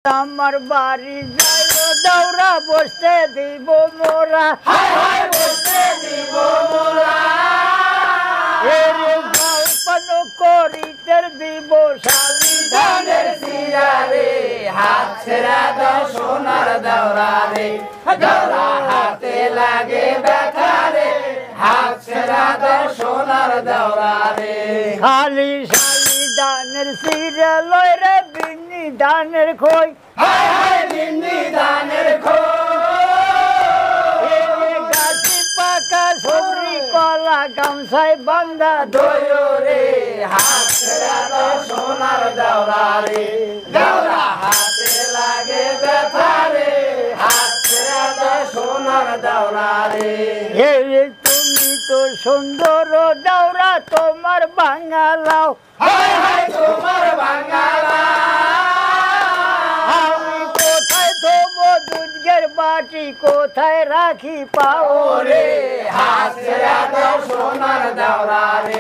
আমার বাড়ি যাইও দৌড়া বসতে দিব মোরা বসতে দিব মোরা জলপান করিতে দিব শালি ধানের শিরা রে হাত ছেড়া দাও সোনার দৌড়া রে দৌড়া হাতে লাগে ব্যথা রে হাত ছেড়া দাও সোনার দৌড়া রে খালি শালি ধানের শিরা লয় রে বিন্নি ধানের খই বিন্নি ধানের খই গাছি পাকা সবরি কলা গামছায় বান্ধা দয় রে হাত ছেড়া দাও সোনার দৌড়া রে দৌড়া হাতে লাগে ব্যথা রে হাত ছেড়া দাও সোনার দৌড়া রে তুমি তো সুন্দর দৌড়া তোমার বাঙালাও তোমার বাঙালাও কোথায় থবো দুধের বাটি কোথায় রাখি পাও রে হাত ছেড়া দাও সোনার দৌড়া রে।